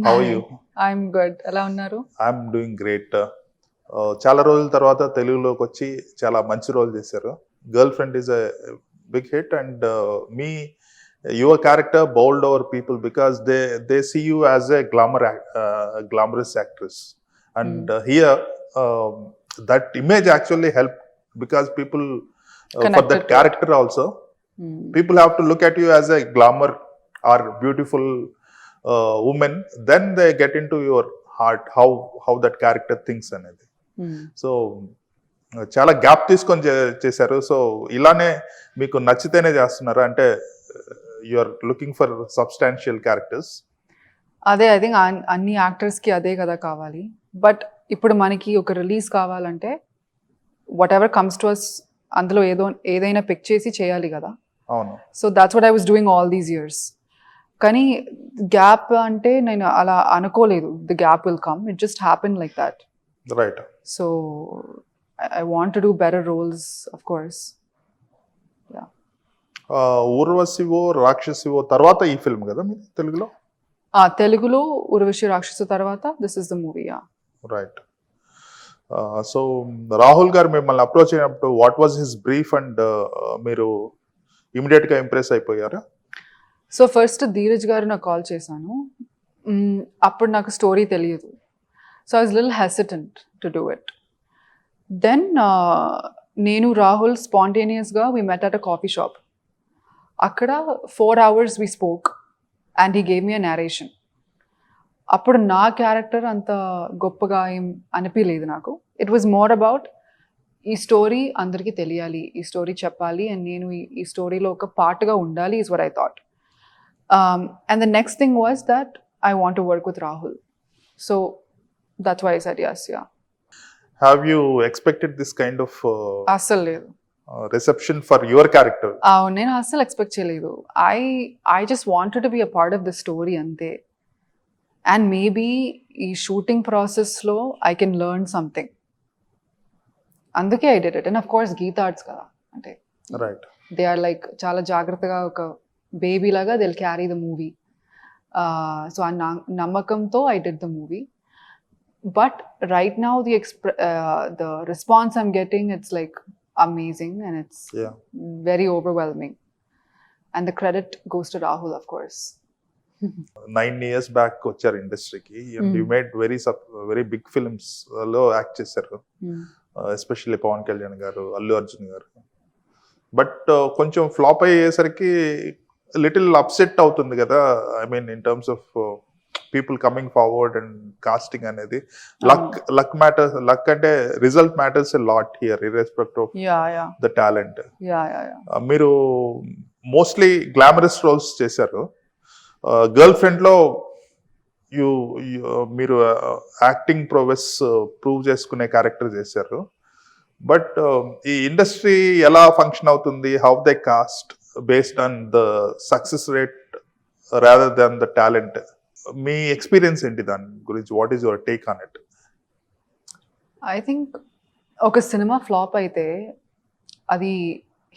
How are you? I'm good. ఎలా ఉన్నారు? I'm doing great. చాలా రోజుల తర్వాత తెలుగులోకి వచ్చి చాలా మంచి రోల్ చేశారు. Girl friend is a big hit and మీ your character bowled over people because they see you as a glamorous actress and here that image actually help because people for Connected that to it. Character also people have to look at you as a glamour or beautiful woman, then they get into your heart how that character thinks అనేది. So చాలా gap తీసుకొని చేశారు. So ఇలానే మీకు నచ్చితేనే చేస్తున్నారు అంటే you are looking for substantial characters. అదే ఐ థింక్ అన్ని యాక్టర్స్కి అదే కదా కావాలి. బట్ ఇప్పుడు మనకి ఒక రిలీజ్ కావాలంటే whatever comes to us అందులో ఏదైనా పిక్ చేసి చేయాలి కదా. అవును. So that's what I was doing all these years. కానీ గ్యాప్ అంటే నేను అలా అనుకోలేదు the gap will come. It just happen like that. Right. So I want to do better roles of course. Urvasivo Rakshasivo తర్వాత ఈ ఫిల్మ్ కదా మీరు తెలుగులో? తెలుగులో ఉర్వశి రాక్షసు తర్వాత this is the movie. Right. So Rahul garu మిమ్మల్ని అప్రోచ్ అయినప్పుడు what was his brief and మీరు ఇమీడియట్ గా ఇంప్రెస్ అయిపోయారా? సో ఫస్ట్ ధీరజ్ గారు నాకు కాల్ చేశాను. అప్పుడు నాకు స్టోరీ తెలియదు. So I was little hesitant to do it. Then నేను రాహుల్ స్పాంటేనియస్గా we met at a coffee shop. అక్కడ 4 hours we spoke and he gave me a narration. అప్పుడు నా క్యారెక్టర్ అంత గొప్పగా ఏం అనిపించలేదు నాకు. ఇట్ వాజ్ మోర్ అబౌట్ ఈ స్టోరీ అందరికీ తెలియాలి, ఈ స్టోరీ చెప్పాలి అండ్ నేను ఈ స్టోరీలో ఒక పార్ట్గా ఉండాలి is what I thought. And the next thing was that I want to work with Rahul. So that's why I said yes. Have you expected this kind of అస్సలు లేదు reception for your character? అవును, నేను అస్సలు expect చేయలేదు. I just wanted to be a part of the story అంతే. And maybe ఈ shooting ప్రాసెస్లో I can learn something. అందుకే I did it. And of course Geetha Arts కదా, అంటే రైట్, దే ఆర్ లైక్ చాలా జాగ్రత్తగా ఒక బేబీ లాగా they will carry the movie. So ఆ నమ్మకంతో I did the movie. But right now the response I'm getting it's like amazing and it's very overwhelming and the credit goes to Rahul of course. 9 years back వచ్చారు ఇండస్ట్రీకి and you made very big films లో act చేశారు, especially Pawan Kalyan గారు, అల్లు అర్జున్ గారు. But కొంచెం flop అయ్యేసరికి little upset అవుతుంది కదా. I mean in terms of people coming forward and casting అనేది. లక్ మ్యాటర్స్, లక్ అంటే result matters a lot here irrespective of the talent. మీరు మోస్ట్లీ గ్లామరస్ రోల్స్ చేశారు. గర్ల్ ఫ్రెండ్ లో మీరు యాక్టింగ్ ప్రోవెస్ ప్రూవ్ చేసుకునే character చేశారు. But ఈ industry ఎలా ఫంక్షన్ అవుతుంది, how they cast based on the success rate rather than the talent, మీ ఎక్స్పీరియన్స్ ఏంటి దాని గురించి? What is your take on it? I think ఒక సినిమా ఫ్లాప్ అయితే అది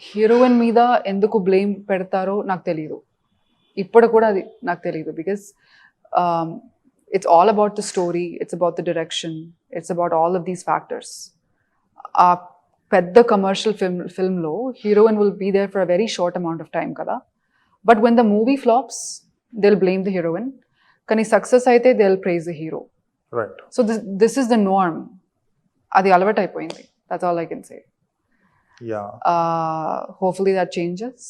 హీరోయిన్ మీద ఎందుకు బ్లేమ్ పెడతారో నాకు తెలియదు. ఇప్పుడు కూడా అది నాకు తెలియదు. Because it's all about the story, it's about the direction, it's about all of these factors. ఆ పెద్ద కమర్షియల్ ఫిల్మ్లో heroine will be there for a very short amount of time కదా. But when the movie flops they will blame the heroine. కానీ success అయితే they will praise the hero. Right. So this is the norm. అది అలవాటు అయిపోయింది. That's all I can say. Hopefully that changes.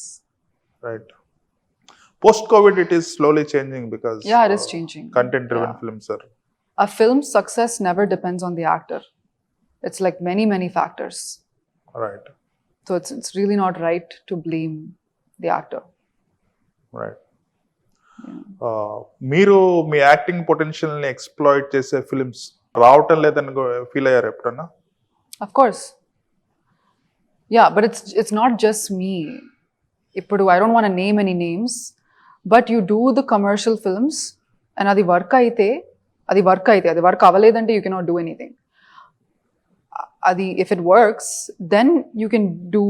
Right. Post COVID it is slowly changing because it is changing. Content driven films are. A film's success never depends on the actor. It's like many factors. Right. So it's really not right to blame the actor. Right. మీరు మీ acting potential ని exploit చేసే films రావటం లేదని feel అయ్యారు ఎప్పుడన్నా? Of course. Yeah, but it's not just me. Ippudu I don't want to name any names, but you do the commercial films and adi work aithe adi work avaledante you cannot do anything. Adi if it works then you can do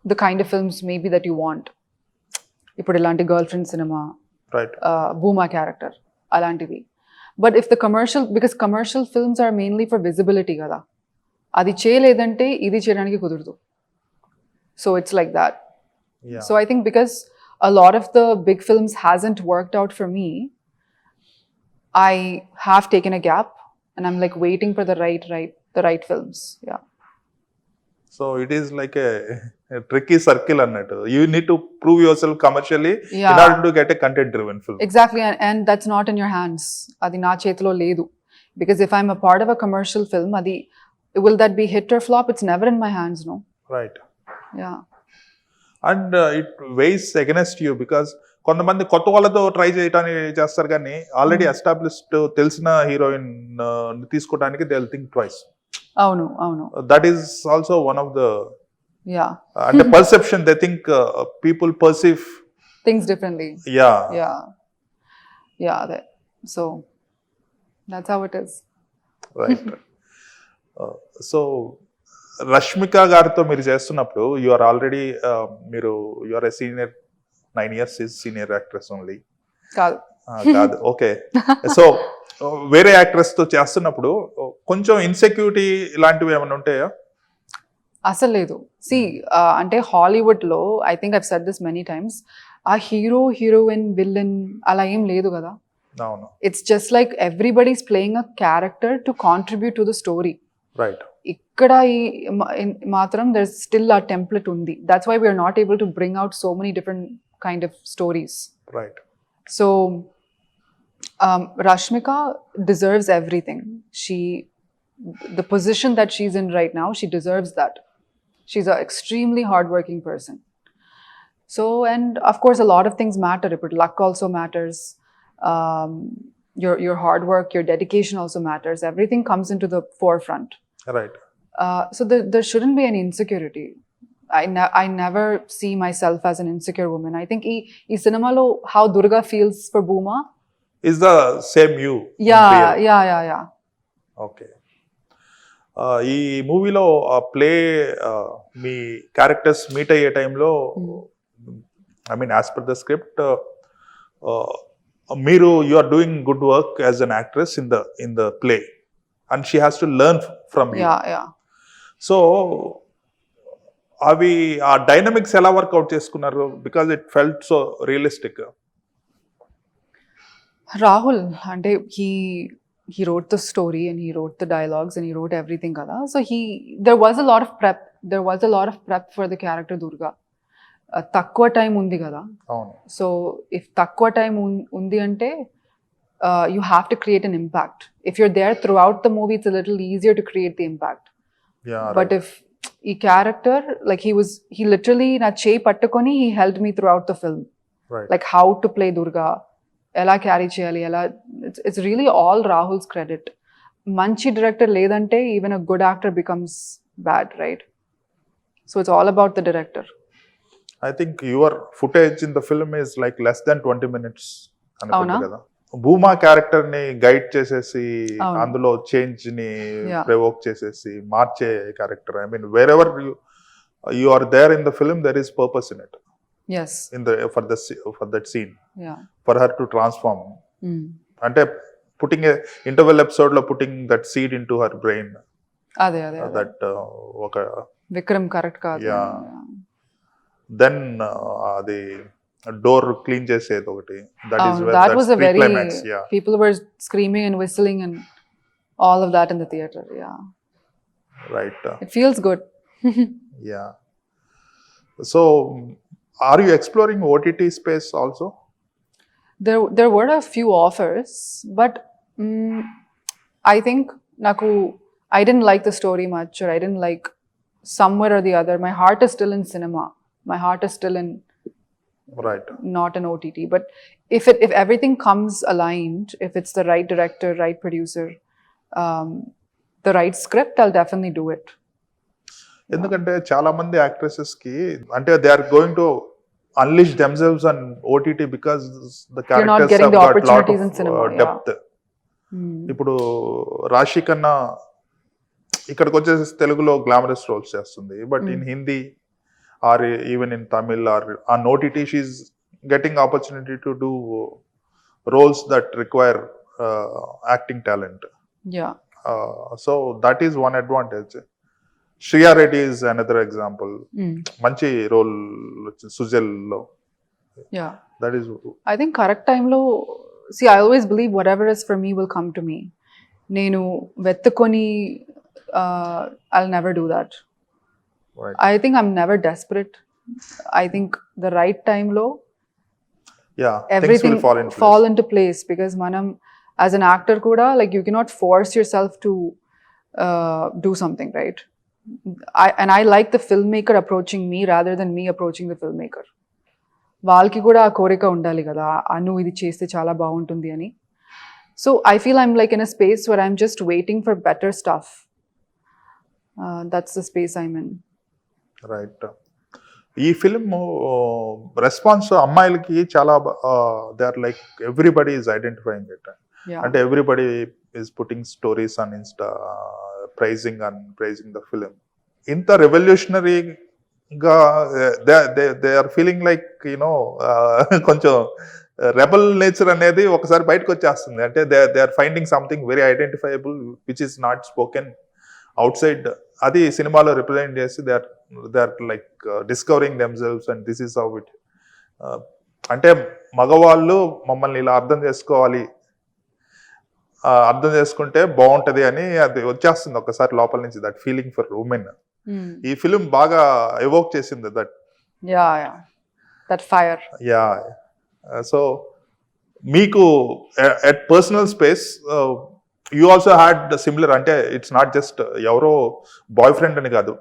the kind of films maybe that you want. Ippudu ilanti girlfriend cinema, right, Booma character alantivi. But if the because commercial films are mainly for visibility కదా, అది చేయలేదంటే ఇది చేయడానికి కుదరదు. So it's like that. Yeah. So I think because a lot of the big films hasn't worked out for me, I have taken a gap and I'm like waiting for the right films. Yeah. So it is like a tricky circle అన్నట్టు. You need to prove yourself commercially in Yeah. order to get a content driven film. Exactly, and that's not in your hands. Adi na chetlo ledu. Because if I'm a part of a commercial film, adi will that be hit or flop? It's never in my hands, no. Right. Yeah. And it weighs against you because కొంతమంది కొత్త వాళ్ళతో try చేయడానికి చేస్తారు కానీ already established తెలిసిన heroine తీసుకోవడానికి they will think twice. అవును. That is also one of the Yeah. అంటే perception they think people perceive Things differently. Yeah. So that's how it is. Right. So Rashmika గారితో మీరు చేస్తున్నప్పుడు you are already you are a senior 9 years is senior actress only. కాదు. కాదు, okay. So వేరే actress తో చేస్తున్నప్పుడు కొంచెం ఇన్సెక్యూరిటీ ఇలాంటివి ఏమైనా ఉంటాయా? అసలు లేదు. సి అంటే హాలీవుడ్లో I think I've said this many times, ఆ హీరోయిన్ విల్లన్ అలా ఏం లేదు కదా. అవును. It's just like everybody's playing a character to contribute to the story. Right. ఇక్కడ మాత్రం దర్ స్టిల్ ఆ టెంప్లెట్ ఉంది. That's why we're not able to bring out so many different kind of stories. Right. So Rashmika deserves everything. The position that she's in right now, she deserves that. She's an extremely hardworking person. So, and of course, a lot of things matter. But luck also matters. Your hard work, your dedication also matters. Everything comes into the forefront. Right. So there shouldn't be any insecurity. I never see myself as an insecure woman. I think ee cinema lo how Durga feels for Bhuma is the same you. Yeah. Okay. ఈ మూవీలో play మీ characters meet అయ్యే టైంలో I mean as per the script మీరు you are doing good work as an actress in the play and she has to learn from you. Yeah. So అవి ఆ dynamics ఎలా work out చేసుకున్నారు? Because it felt so realistic. Rahul, అంటే he wrote the story and he wrote the dialogues and he wrote everything kada. So there was a lot of prep for the character Durga. తక్కువ time ఉంది కదా. So if తక్కువ time ఉంది అంటే you have to create an impact. If you're there throughout the movie, it's a little easier to create the impact. Yeah. But right. if ఈ character, like he literally నా చేయి పట్టుకొని he helped me throughout the film. Right. Like how to play Durga, ఎలా carry చేయాలి, ఎలా. It's really all Rahul's credit. మంచి director లేదంటే even a good actor becomes bad, right? So it's all about the director. I think your footage in the film is like less than 20 minutes అనుకుంటా కదా. Bhuma character ని guide చేసేసి అందులో change ని provoke చేసేసి మార్చే character. I mean wherever you are there in the film there is purpose in it. Yes. For that scene. Yeah. For her to transform. అంటే putting a interval episode లో putting that seed into her brain. అదే that ఒక Vikram correct కాదు. Yeah. Then అది door clean చేసేది ఒకటి. That was a very climax. Yeah. People were screaming and whistling and all of that in the theater. Yeah. Right. It feels good. Yeah. So are you exploring OTT space also? There were a few offers, but I think I didn't like the story much, or I didn't like somewhere or the other. My heart is still in cinema. My heart is still in right, not an OTT. But if everything comes aligned, if it's the right director, right producer, the right script, I'll definitely do it. ఎందుకంటే చాలా మంది actresses కి అంటే they are going to unleash themselves on OTT because the characters have got lot of depth. ఇప్పుడు రాశి కన్నా ఇక్కడికి వచ్చేసి తెలుగులో glamorous roles చేస్తుంది, but in Hindi or even in Tamil or on OTT she is getting opportunity to do roles that require acting talent. Yeah. So that is one advantage. Shriya Reddy is another example. మంచి role సుజల్లో. Yeah. That is, I think correct time lo, see, I always believe whatever is for me will come to me. నేను వెతుకొని I'll never do that. right. I think I'm never desperate. I think the right time lo Yeah, everything things will fall in place. into place, because manam as an actor kuda, like, you cannot force yourself to do something, right? I like the filmmaker approaching me rather than me approaching the filmmaker. వాళ్ళకి కూడా ఆ కోరిక ఉండాలి కదా, నువ్వు ఇది చేస్తే చాలా బాగుంటుంది అని. So I feel I'm like in a space where I'm just waiting for better stuff. That's the space I'm in. Right. ఈ ఫిలిం రెస్పాన్స్ అమ్మాయిలకి చాలా, they are like everybody is identifying it. అంటే everybody is putting stories on Insta, praising the film. ఇంత రెవల్యూషనరీగా they are feeling like కొంచెం rebel nature అనేది ఒకసారి బయటకు వచ్చేస్తుంది. అంటే they are finding something very identifiable which is not spoken outside. అది సినిమాలో రిప్రజెంట్ చేసి they are like discovering themselves and this is how it. అంటే మగవాళ్ళు మమ్మల్ని ఇలా అర్థం చేసుకోవాలి, అర్థం చేసుకుంటే బాగుంటది అని అది వచ్చేస్తుంది ఒకసారి లోపల నుంచి, దట్ ఫీలింగ్ ఫర్ ఉమెన్. ఈ ఫిలిం బాగా ఎవోక్ చేసింది దట్ ఫైర్. యా. సో మీకు at personal space you also had similar, అంటే ఇట్స్ నాట్ జస్ట్ ఎవరో బాయ్ ఫ్రెండ్ అని కాదు,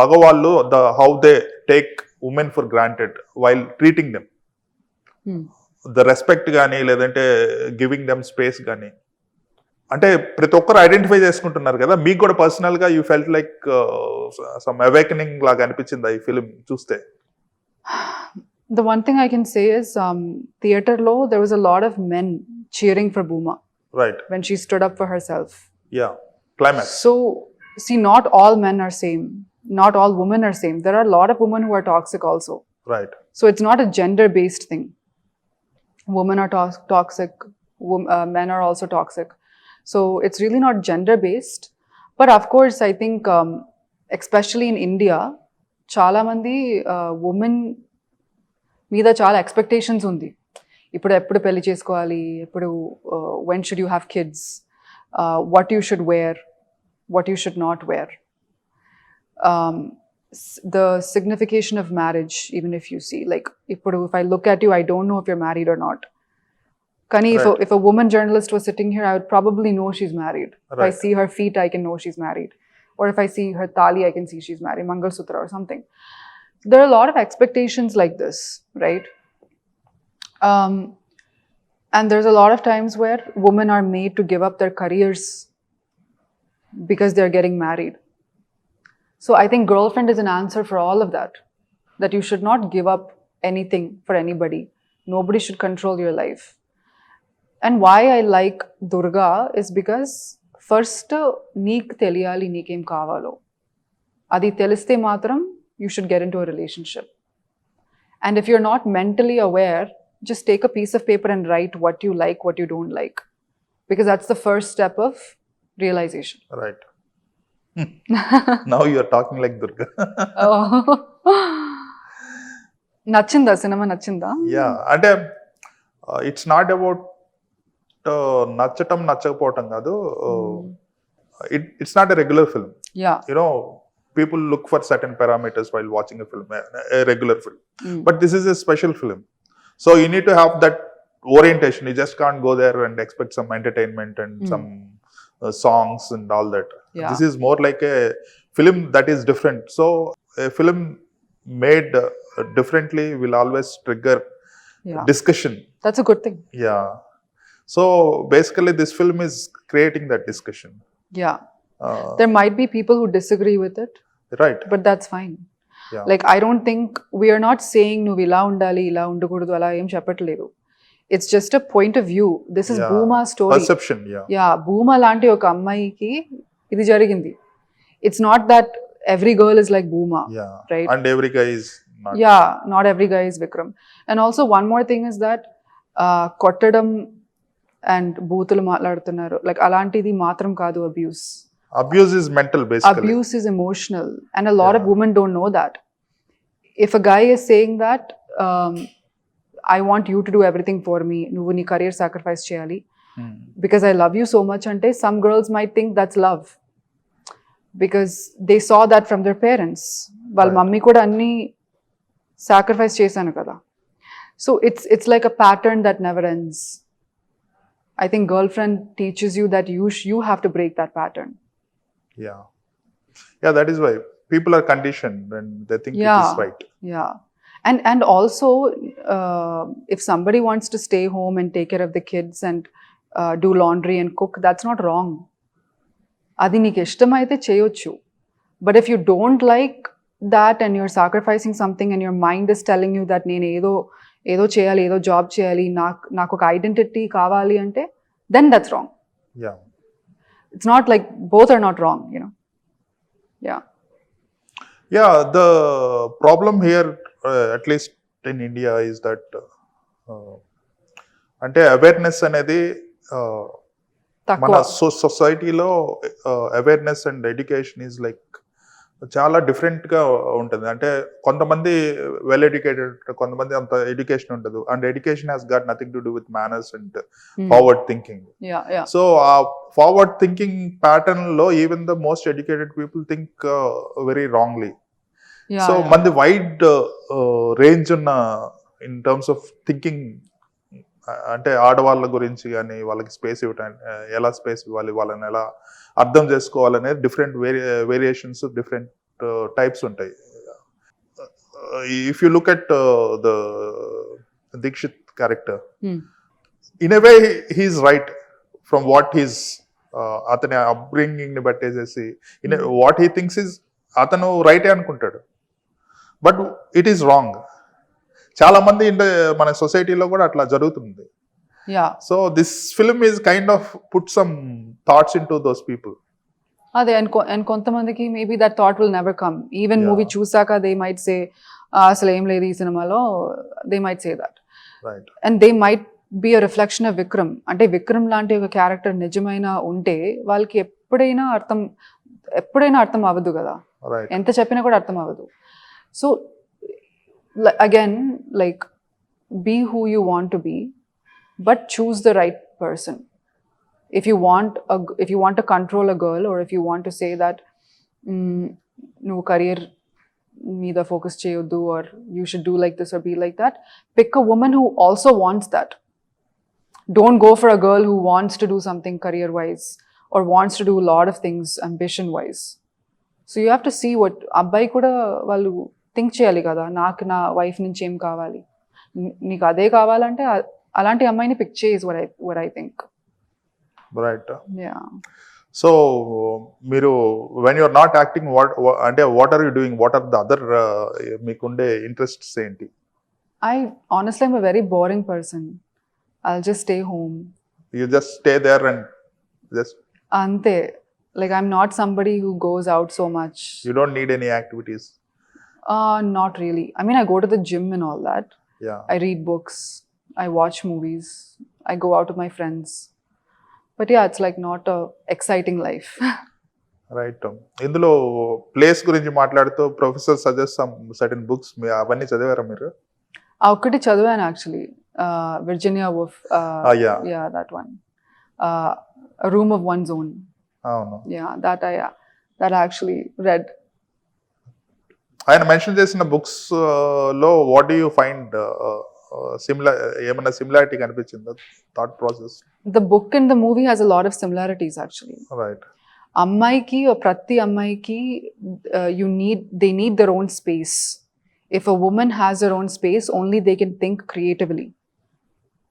మగవాళ్ళు how they take women for granted while treating them, the respect కానీ లేదంటే గివింగ్ దెమ్ స్పేస్ కానీ, అంటే ప్రతి ఒక్కరు ఐడెంటిఫై చేసుకుంటున్నారు కదా. మీకు కూడా పర్సనల్ గా you felt like some awakening లాగా అనిపించింది ఈ ఫిలిం చూస్తే? The one thing I can say is, theater lo, there was a lot of men cheering for Bhuma. Right. When she stood up for herself. Yeah. Climax. So, see, not all men are same. Not all women are same. There are a lot of women who are toxic also. Right. So, it's not a gender-based thing. Women are toxic. Men are also toxic. So, it's really not gender-based. But of course, I think, especially in India, chala mandi women మీద చాలా expectations ఉంది. ఎప్పుడు పెళ్లి చేసుకోవాలి, when should you have kids, what you should wear, what you should not wear, the signification of marriage. Even if you see, like, if I look at you, I don't know if you're married or not. Kani, if a woman journalist was sitting here, I would probably know she's married. If I see her feet, I can know she's married. Or if I see her tali, I can see she's married, Mangal Sutra or something. There are a lot of expectations like this, right? And there's a lot of times where women are made to give up their careers because they're getting married. So I think girlfriend is an answer for all of that. That you should not give up anything for anybody. Nobody should control your life. And why I like Durga is because first, neek teliyali neekem kavalo. Adi teliste matram you should get into a relationship. And if you're not mentally aware, just take a piece of paper and write what you like, what you don't like. Because that's the first step of realization. Right. Now you're talking like Durga. Nachinda, cinema nachinda? Yeah. And it's not about nachatam nachakapotam kadu. It's not a regular film. Yeah. People look for certain parameters while watching a film, a regular film. But this is a special film. So you need to have that orientation. You just can't go there and expect some entertainment and some songs and all that. Yeah. This is more like a film that is different. So a film made differently will always trigger discussion. That's a good thing. Yeah. So basically this film is creating that discussion. Yeah. There might be people who disagree with it. Right. But that's fine. Yeah. Like, I don't think, we are not saying నువ్వు ఇలా ఉండాలి, ఇలా ఉండకూడదు, అలా ఏం చెప్పట్లేదు. It's just a point of view. This is Bhuma story. Perception, yeah. Bhuma లాంటి ఒక అమ్మాయికి ఇది జరిగింది. It's not that every girl is like Bhuma. Yeah. Right? And every guy is not. Yeah. Not every guy is Vikram. And also one more thing is that కొట్టడం and బూతులు మాట్లాడుతున్నారు, like అలాంటిది మాత్రం కాదు abuse. Abuse is mental, basically. Abuse is emotional, and a lot of Yeah. women don't know that. If a guy is saying that, I want you to do everything for me, నువ్వు నీ career sacrifice చేయాలి because I love you so much అంటే, some girls might think that's love because they saw that from their parents. వాళ్ళ Right. Mummy కూడా అన్ని sacrifice చేశాను కదా. So it's like a pattern that never ends. I think girlfriend teaches you that you have to break that pattern. Yeah. Yeah, that is why people are conditioned and they think it Yeah. is right. Yeah. And also, if somebody wants to stay home and take care of the kids and do laundry and cook, that's not wrong. అది నీకు ఇష్టమైతే చేయొచ్చు. But if you don't like that and you're sacrificing something and your mind is telling you that నేను ఏదో చేయాలి, ఏదో job చేయాలి, నాకు ఒక ఐడెంటిటీ కావాలి అంటే, then that's wrong. Yeah. It's not like both are not wrong, you know. Yeah. Yeah, the problem here, at least in India, is that అంటే అవేర్నెస్ అనేది మన తక్కువ. సొసైటీలో awareness and education is like చాలా డిఫరెంట్గా ఉంటుంది. అంటే కొంతమంది వెల్ ఎడ్యుకేటెడ్, కొంతమంది అంత ఎడ్యుకేషన్ ఉండదు. And education has got nothing to do with manners and forward thinking. So ఆ ఫార్వర్డ్ థింకింగ్ ప్యాటర్న్ లో even the most educated people think very wrongly. So మంది వైడ్ రేంజ్ ఉన్న ఇన్ టర్మ్స్ ఆఫ్ థింకింగ్, అంటే ఆడవాళ్ళ గురించి కానీ వాళ్ళకి space ఇవ్వటం, ఎలా స్పేస్ ఇవ్వాలి, వాళ్ళని ఎలా అర్థం చేసుకోవాలనేది డిఫరెంట్ వేరియేషన్స్, డిఫరెంట్ టైప్స్ ఉంటాయి. If you look at the Dixit character, in a way he's right from what he's, అతని అప్బ్రింగింగ్ ని బట్టేసేసి వాట్ హీ థింక్స్ ఇస్ అతను రైటే అనుకుంటాడు, బట్ ఇట్ ఈస్ రాంగ్. చాలా మంది మన సొసైటీలో కూడా అట్లా జరుగుతుంది. So this film is kind of put some thoughts in to those people. అదే, అండ్ కొంతమందికి maybe that thought will never come. Even movie చూసాక దే మైట్ సే అసలు ఏం లేదు ఈ సినిమాలో, they might say that. Right. And they might be a reflection of Vikram. అంటే విక్రమ్ లాంటి ఒక క్యారెక్టర్ నిజమైన ఉంటే వాళ్ళకి ఎప్పుడైనా అర్థం అవ్వదు కదా, ఎంత చెప్పినా కూడా అర్థం అవ్వదు. So again, like, be who you want to be, but choose the right person. If you want to control a girl, or if you want to say that no career meeda focus cheyoddu, or you should do like this or be like that, pick a woman who also wants that. Don't go for a girl who wants to do something career wise or wants to do a lot of things ambition wise. So you have to see what abbai kuda vallu think చేయాలి కదా, నాకు నా wife నుంచి ఏం కావాలి, నీకు అదే కావాలంటే అలాంటి అమ్మాయిని పిక్ చేయి, what I think. రైట్. Yeah. సో మీరు వెన్ యూఆర్ నాట్ యాక్టింగ్, అంటే what are you doing, what are the other మీకుండే ఇంట్రెస్ట్స్ ఏంటి? Honestly, I'm a very boring person. I'll just stay home. You just stay there and just... అంతే. Like, I'm not somebody who goes out so much. You don't need any activities? Not really. I mean, I go to the gym and all that. Yeah. I read books. I watch movies. I go out with my friends. But yeah, it's like not a exciting life. Right. ఇందులో place గురించి మాట్లాడుతూ professor suggest some certain books, అవన్నీ చదివారా మీరు? ఒకటి చదివాను actually, Virginia Woolf. Yeah, that one. A Room of One's Own. అవును. Yeah, that I actually read. ఆయన మెన్షన్ చేసిన బుక్స్ లో వాట్ డూ యూ ఫైండ్ ఏమైనా సిమిలారిటీ కనిపించిందా thought process? The book and the movie has a lot of similarities actually. Right. అమ్మాయికి, ప్రతి అమ్మాయికి they need their own space. If a woman has her own space, only they can think creatively.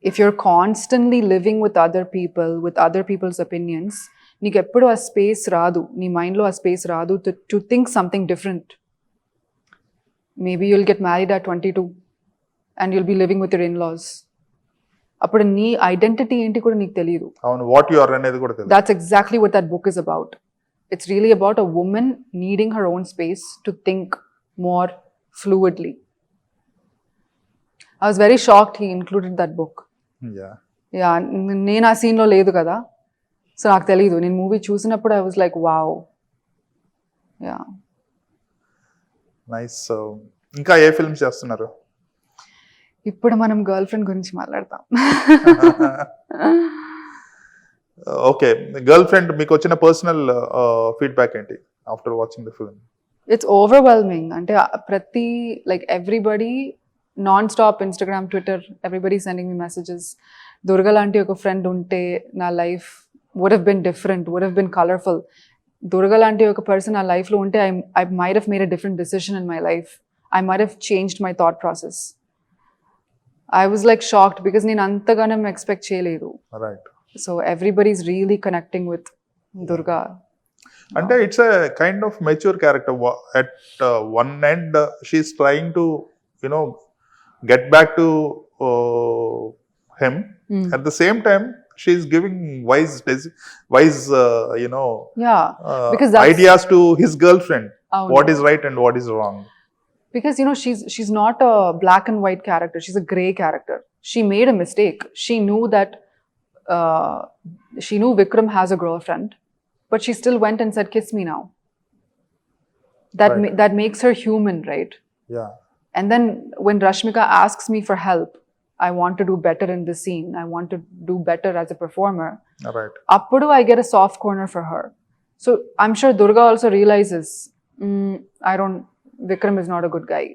If you're constantly living with other people, with other people's opinions, నీకు ఎప్పుడు ఆ space రాదు, నీ మైండ్లో ఆ స్పేస్ రాదు to think something different. Maybe you'll get married at 22 and you'll be living with your in-laws. అప్పుడు నీ ఐడెంటిటీ ఏంటి కూడా నీకు తెలియదు. అవును, వాట్ యు ఆర్ అనేది కూడా తెలియదు. That's exactly what that book is about. It's really about a woman needing her own space to think more fluidly. I was very shocked he included that book. Yeah. Yeah నేను ఆ సీన్లో లేదు కదా, so నాకు తెలీదు. నేను movie చూసినప్పుడు I was like wow. Yeah. Nice. ఇంకా ఏ ఫిల్మ్స్ చేస్తున్నారు? ఇప్పుడు మనం గర్ల్ ఫ్రెండ్ గురించి మాట్లాడతాం. ఓకే, గర్ల్ ఫ్రెండ్ మీకు వచ్చిన పర్సనల్ ఫీడ్బ్యాక్ ఏంటి after watching the film? It's overwhelming. అంటే ప్రతి like everybody non stop Instagram, Twitter, everybody sending me messages. Durga లాంటి ఒక ఫ్రెండ్ ఉంటే నా life would have been different, would have been colourful. Durga లాంటి ఒక పర్సన్ నా లైఫ్లో ఉంటే I might have made a different decision in my life. I might have changed my thought process. I was like shocked because నేను అంతగానం expect చేయలేదు. Right. So everybody is really connecting with Durga. అంటే it's a kind of mature character. At one end, she's trying to, get back to him. At the same time, she's giving wise, Yeah, because that's, ideas to his girlfriend. Oh, What no. is right and what is wrong. Because she's not a black and white character. She's a gray character. She made a mistake. She knew that she knew Vikram has a girlfriend, but she still went and said, "Kiss me now." Right. That makes her human, right? Yeah. And then when Rashmika asks me for help, I want to do better in this scene. I want to do better as a performer. Right. Appudu I get a soft corner for her. So I'm sure Durga also realizes, Vikram is not a good guy.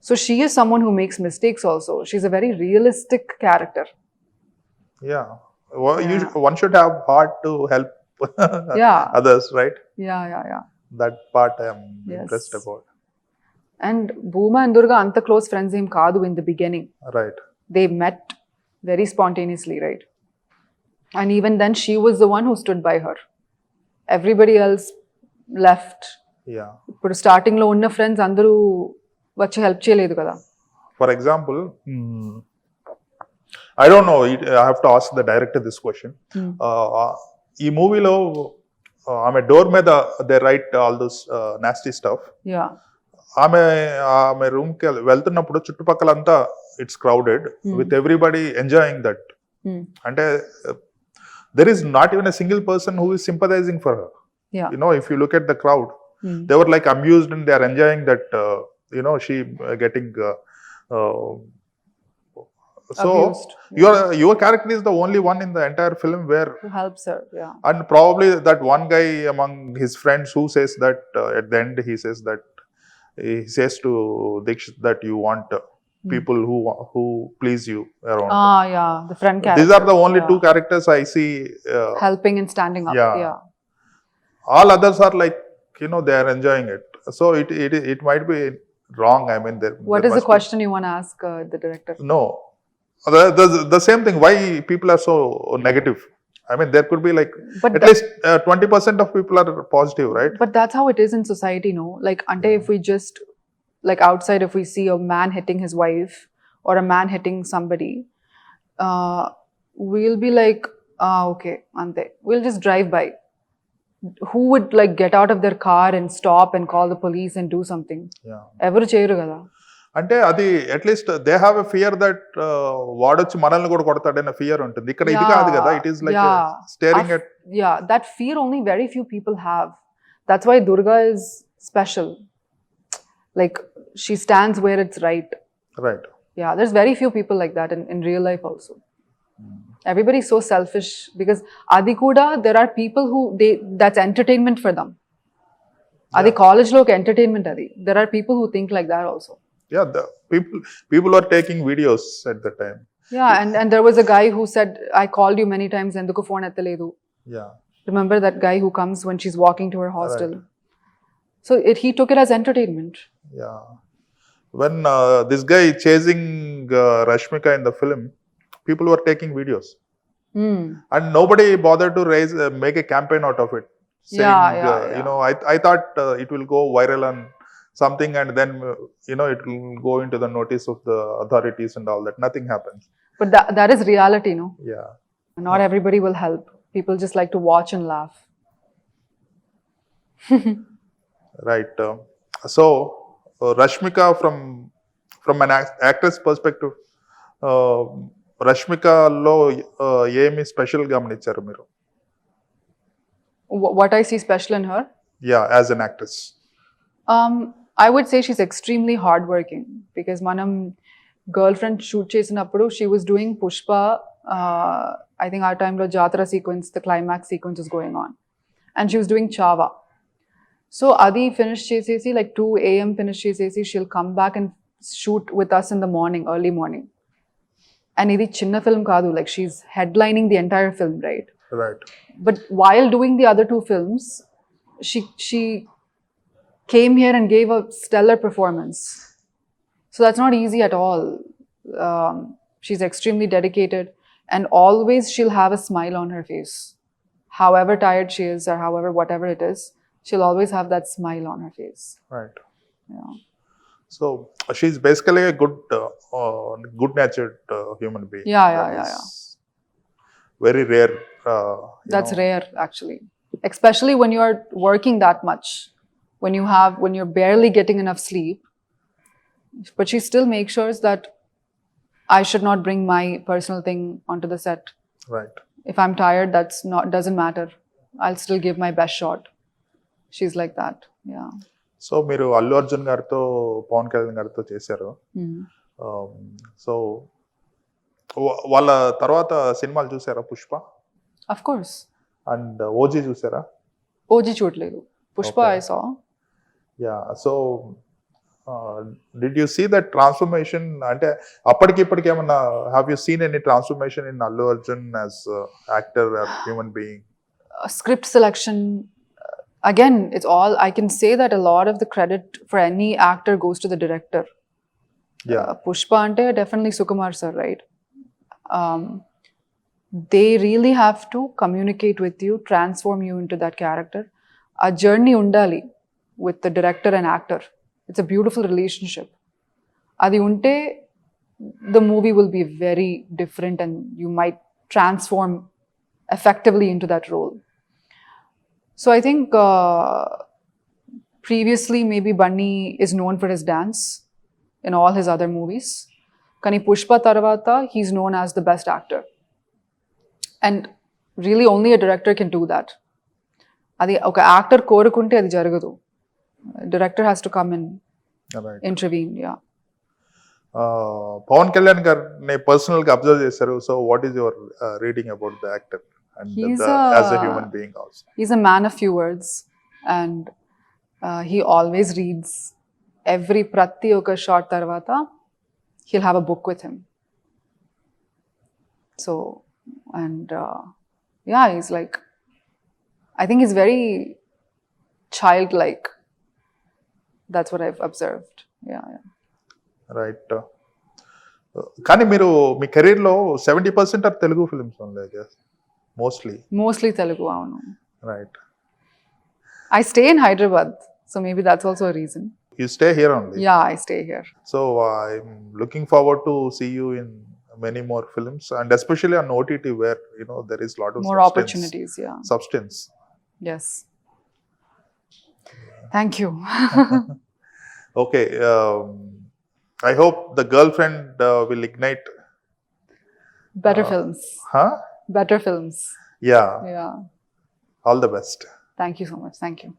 So she is someone who makes mistakes also. She's a very realistic character. Yeah. Well, Yeah. one should have heart to help Yeah. others, right? Yeah. That part I am Yes. impressed about. And Bhuma and Durga anta close friends em kaadu in the beginning. Right. They met very spontaneously, right? And even then she was the one who stood by her. Everybody else left. Yeah. ఇప్పుడు starting లో ఉన్న friends అందరూ వచ్చి help చేయలేదు కదా. For example, I don't know, I have to ask the director this question. ఈ మూవీలో ఆమె డోర్ మీద they write all those nasty stuff. Yeah. ఆమె రూమ్ కి వెళ్తున్నప్పుడు చుట్టుపక్కలంతా it's crowded with everybody enjoying that. అంటే there is not even a single person who is sympathizing for her. If you look at the crowd, they were like amused and they are enjoying that, she getting so Abused. your character is the only one in the entire film where Who helps her. Yeah. and probably that one guy among his friends who says that at the end he says to Dikshit that you want people who please you around. Yeah, the friend character. These are the only two characters I see helping and standing up. Yeah. All others are like, they are enjoying it. So it might be wrong. I mean, What is the question you want to ask the director? No, the same thing. Why people are so negative? I mean, there could be like at least 20% of people are positive, right? But that's how it is in society, no? Like, if we just, like outside, if we see a man hitting his wife or a man hitting somebody, we'll be like, okay, ante. We'll just drive by. Who would like get out of their car and stop and call the police and do something? Yeah. Ever cheyaru kada. అంటే అది at least they have a fear that వాడొచ్చి మనల్ని కూడా కొడతాడన్న fear ఉంటుంది. ఇక్కడ ఇది కాదు కదా. It is like steering at. Yeah, that fear only very few people have. That's why Durga is special. Like, she stands where it's right. Right. Yeah, there's very few people like that in real life also. Everybody's so selfish because adi kuda there are people who that's entertainment for them. Adi college lo entertainment adi. There are people who think like that also. Yeah, the people are taking videos at the time. Yeah, and there was a guy who said, I called you many times enduku phone ettaledu. Yeah. Remember that guy who comes when she's walking to her hostel? Right. So he took it as entertainment. Yeah. When this guy chasing Rashmika in the film, people were taking videos. And nobody bothered to make a campaign out of it. Saying, I thought it will go viral and something, and then it will go into the notice of the authorities and all that. Nothing happens. But that is reality, no? Yeah. Not everybody will help. People just like to watch and laugh. Right. So Rashmika, from an actress perspective, రష్మికలో ఏమి special గమనించారు మీరు? What I see special in her? Yeah, as an actress. I would say she's extremely hardworking because manam girlfriend shoot చేసినప్పుడు she was doing Pushpa. I think our time lo Jatra sequence, the climax sequence is going on, and she was doing Chava. So adi finish chesesi like 2 a.m. finish chesesi, she'll come back and shoot with us in the morning, early morning. And idi chinna film kaadu, like she's headlining the entire film, right? Right. But while doing the other 2 films, she came here and gave a stellar performance. So that's not easy at all. She's extremely dedicated, and always she'll have a smile on her face. However tired she is, or however whatever it is, she'll always have that smile on her face. Right. Yeah. So she's basically a good natured human being. Yeah. Very rare. That's rare, actually. Especially when you're working that much, when you're barely getting enough sleep. But she still makes sure that I should not bring my personal thing onto the set. Right. If I'm tired, doesn't matter. I'll still give my best shot. She's like that. Yeah. So మీరు అల్లు అర్జున్ గారితో, పవన్ కళ్యాణ్ గారితో చేశారు. So వాళ్ళ తర్వాత సినిమాలు చూసారా? Pushpa, Of course. And OG చూసారా? OG చూడలేదు. Pushpa Okay. I saw. Yeah. So did you see that transformation? అంటే అప్పటికి ఇప్పటికి ఏమన్నా have you seen any transformation in Allu Arjun as actor or human being? Script selection, again, it's all, I can say that a lot of the credit for any actor goes to the director. Yeah. Pushpa ante definitely Sukumar sir, right? They really have to communicate with you, transform you into that character. A journey undali with the director and actor. It's a beautiful relationship. Adi unte, the movie will be very different, and you might transform effectively into that role. So I think previously maybe Bunny is known for his dance in all his other movies. Kani Pushpa tarvata, he's known as the best actor. And really only a director can do that. Adi oka actor korukunte adi jaragadu. Director has to come and intervene. Yeah. Pawan Kalyan గారిని personal గా observe చేశారు. So what is your reading about the actor and as a human being also? He's a man of few words, and he always reads every prati oka shot tarvata. He'll have a book with him. So, and yeah, he's like, I think he's very childlike. That's what I've observed. Yeah. రైట్. కానీ మీరు మీ career లో 70% or Telugu films only, mostly Telugu. అవును. రైట్. I stay in Hyderabad, so maybe that's also a reason. You stay here only? Yeah, I stay here. So I'm looking forward to see you in many more films, and especially on OTT where there is lot of More opportunities. Yeah. Substance. Yes. Thank you. Okay. I hope the girlfriend will ignite Better films. Huh? Better films. Yeah. Yeah. All the best. Thank you so much. Thank you.